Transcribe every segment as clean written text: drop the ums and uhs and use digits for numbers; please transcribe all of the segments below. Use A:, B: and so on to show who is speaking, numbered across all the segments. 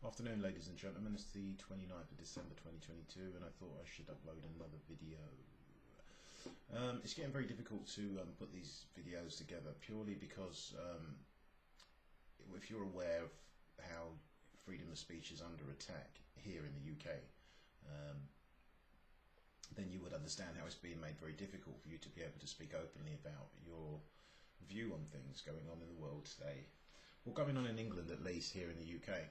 A: Afternoon, ladies and gentlemen. It's the 29th of December 2022 and I thought I should upload another video. It's getting very difficult to put these videos together purely because if you're aware of how freedom of speech is under attack here in the UK, then you would understand how it's being made very difficult for you to be able to speak openly about your view on things going on in the world today, or going on in England, at least here in the UK.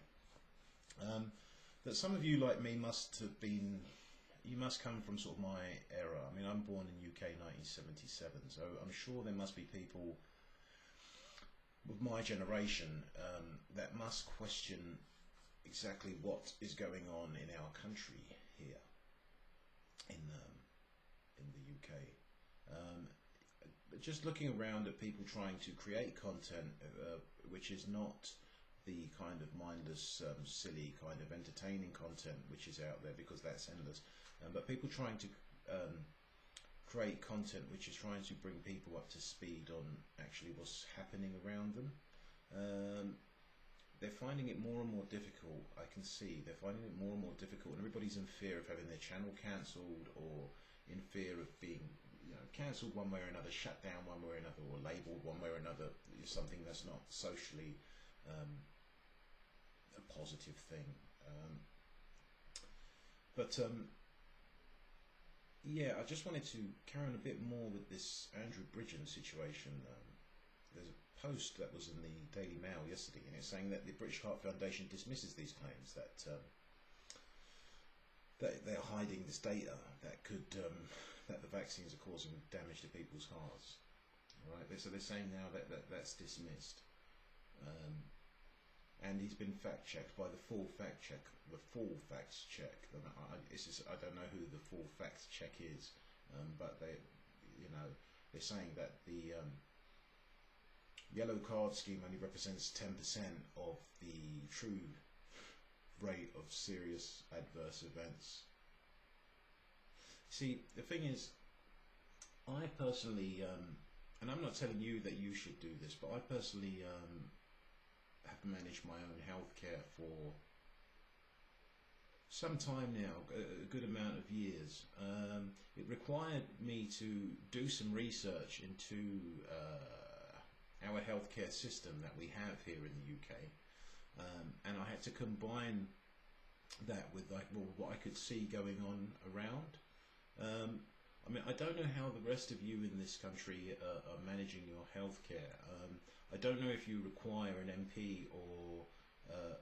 A: That some of you, like me, must come from sort of my era. I mean, I'm born in UK 1977, so I'm sure there must be people with my generation that must question exactly what is going on in our country here in the UK. Just looking around at people trying to create content which is not the kind of mindless, silly kind of entertaining content which is out there, because that's endless, but people trying to create content which is trying to bring people up to speed on actually what's happening around them. They're finding it more and more difficult. I can see they're finding it more and more difficult, and everybody's in fear of having their channel cancelled, or in fear of being, cancelled one way or another, shut down one way or another, or labelled one way or another, something that's not socially a positive thing. Yeah, I just wanted to carry on a bit more with this Andrew Bridgen situation. There's a post that was in the Daily Mail yesterday, and it's saying that the British Heart Foundation dismisses these claims that they're hiding this data that could that the vaccines are causing damage to people's hearts. Right? So they're saying now that that's dismissed. And he's been fact-checked by the full fact check. The full facts check. I don't know who the full facts check is, but they're saying that the yellow card scheme only represents 10% of the true rate of serious adverse events. See, the thing is, I personally, and I'm not telling you that you should do this, but I personally have managed my own healthcare for some time now, a good amount of years. It required me to do some research into our healthcare system that we have here in the UK, and I had to combine that with what I could see going on around. I mean, I don't know how the rest of you in this country are managing your healthcare. I don't know if you require an MP or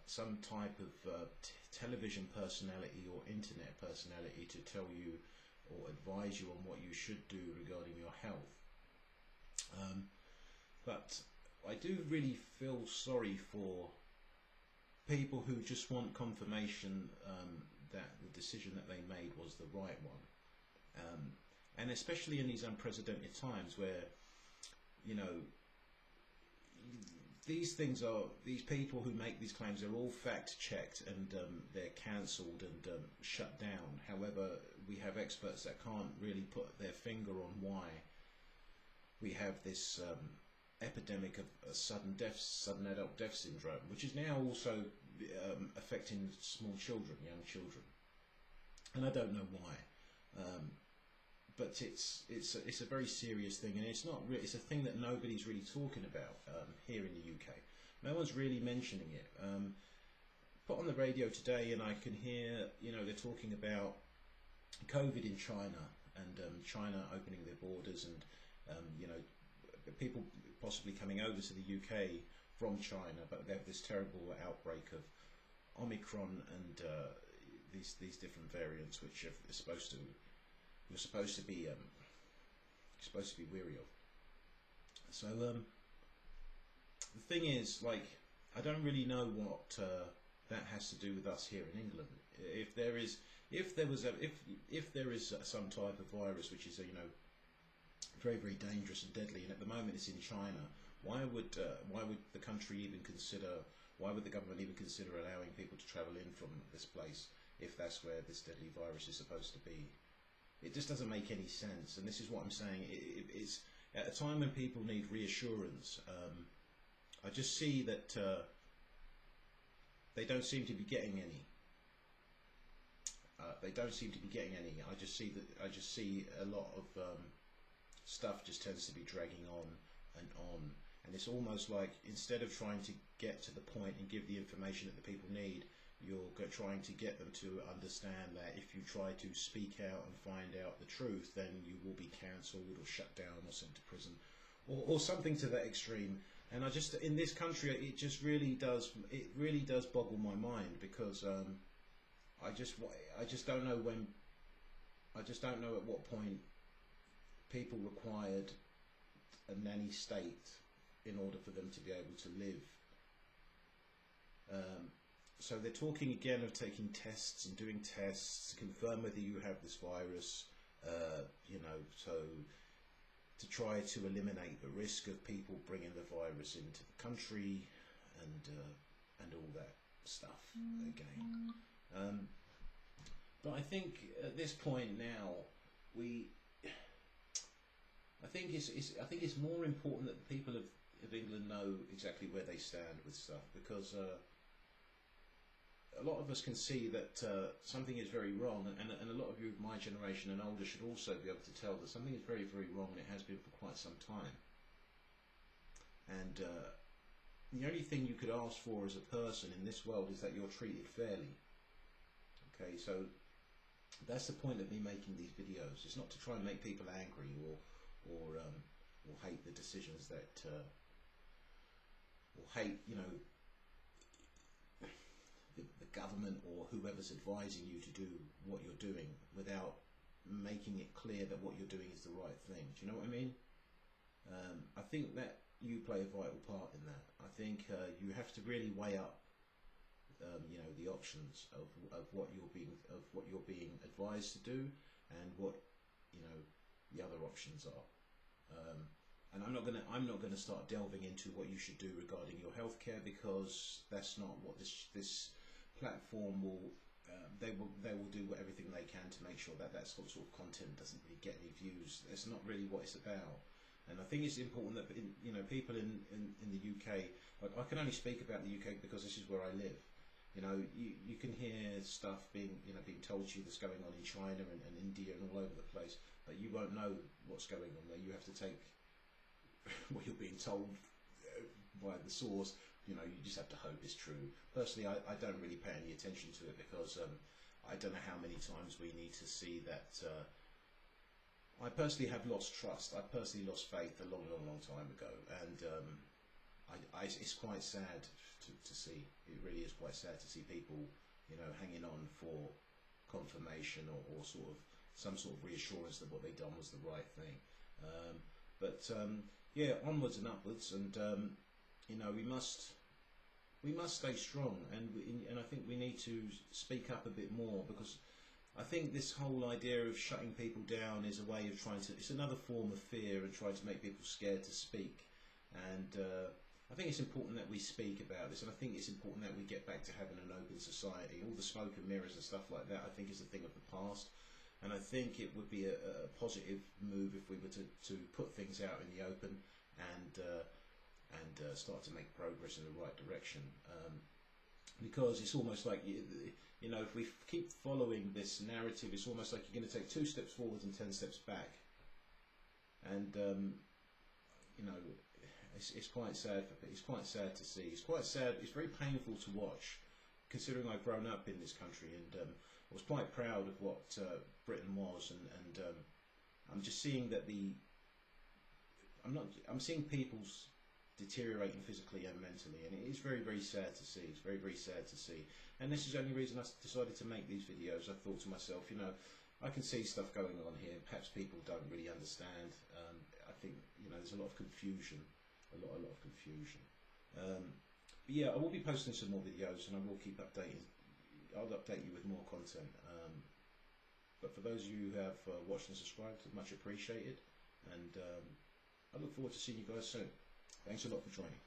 A: some type of television personality or internet personality to tell you or advise you on what you should do regarding your health. But I do really feel sorry for people who just want confirmation that the decision that they made was the right one. And especially in these unprecedented times where, these people who make these claims are all fact-checked, and they're cancelled and shut down. However, we have experts that can't really put their finger on why we have this epidemic of sudden deaths, sudden adult death syndrome, which is now also affecting small children, young children. And I don't know why. But it's a very serious thing, and it's a thing that nobody's really talking about here in the UK. No one's really mentioning it. Put on the radio today, and I can hear they're talking about COVID in China, and China opening their borders, and people possibly coming over to the UK from China, but they have this terrible outbreak of Omicron and these different variants, which are supposed to be weary of. So the thing is, I don't really know what that has to do with us here in England. If there is some type of virus which is very, very dangerous and deadly, and at the moment it's in China, why would the country even consider? Why would the government even consider allowing people to travel in from this place if that's where this deadly virus is supposed to be? It just doesn't make any sense, and this is what I'm saying. It's at a time when people need reassurance. I just see that they don't seem to be getting any. They don't seem to be getting any. I just see a lot of stuff just tends to be dragging on, and it's almost like instead of trying to get to the point and give the information that the people need, you're trying to get them to understand that if you try to speak out and find out the truth, then you will be cancelled or shut down or sent to prison, or something to that extreme. And I just, in this country, it just really does boggle my mind, because I just don't know when, I just don't know at what point people required a nanny state in order for them to be able to live. So they're talking again of taking tests and doing tests to confirm whether you have this virus, you know, so to try to eliminate the risk of people bringing the virus into the country, and all that stuff again. But I think at this point now, I think it's more important that the people of England know exactly where they stand with stuff, because a lot of us can see that something is very wrong, and a lot of you of my generation and older should also be able to tell that something is very, very wrong, and it has been for quite some time. And the only thing you could ask for as a person in this world is that you're treated fairly. Okay, so that's the point of me making these videos. It's not to try and make people angry or hate the decisions that, or hate, you know, the government or whoever's advising you to do what you're doing, without making it clear that what you're doing is the right thing. Do you know what I mean? I think that you play a vital part in that. I think you have to really weigh up, you know, the options of what you're being advised to do, and what, you know, the other options are. And I'm not gonna start delving into what you should do regarding your healthcare, because that's not what this platform will. They will do everything they can to make sure that sort of content doesn't really get any views. That's not really what it's about. And I think it's important that, you know, people in the UK, like, I can only speak about the UK because this is where I live. You know, you can hear stuff being told to you that's going on in China and India and all over the place, but you won't know what's going on there. You have to take what you're being told by the source. You know, you just have to hope it's true. Personally, I don't really pay any attention to it, because I don't know how many times we need to see that. I personally have lost trust. I personally lost faith a long, long, long time ago, and it's quite sad to see. It really is quite sad to see people, you know, hanging on for confirmation or sort of some sort of reassurance that what they've done was the right thing. Yeah, onwards and upwards, and you know, we must stay strong, and I think we need to speak up a bit more, because I think this whole idea of shutting people down is a way of trying to, it's another form of fear and trying to make people scared to speak. And I think it's important that we speak about this, and I think it's important that we get back to having an open society. All the smoke and mirrors and stuff like that, I think, is a thing of the past. And I think it would be a positive move if we were to put things out in the open and start to make progress in the right direction. Because it's almost like, you know, if we keep following this narrative, it's almost like you're going to take 2 steps forward and 10 steps back. And you know, it's quite sad. It's quite sad to see. It's quite sad. It's very painful to watch, considering I've grown up in this country, and I was quite proud of what Britain was, and I'm just seeing that I'm seeing people's deteriorating physically and mentally, and it is very, very sad to see. It's very, very sad to see. And this is the only reason I decided to make these videos. I thought to myself, you know, I can see stuff going on here. Perhaps people don't really understand. I think, you know, there's a lot of confusion, a lot of confusion. But yeah, I will be posting some more videos, and I will keep updating. I'll update you with more content. But for those of you who have watched and subscribed, much appreciated. And I look forward to seeing you guys soon. Thanks a lot for joining.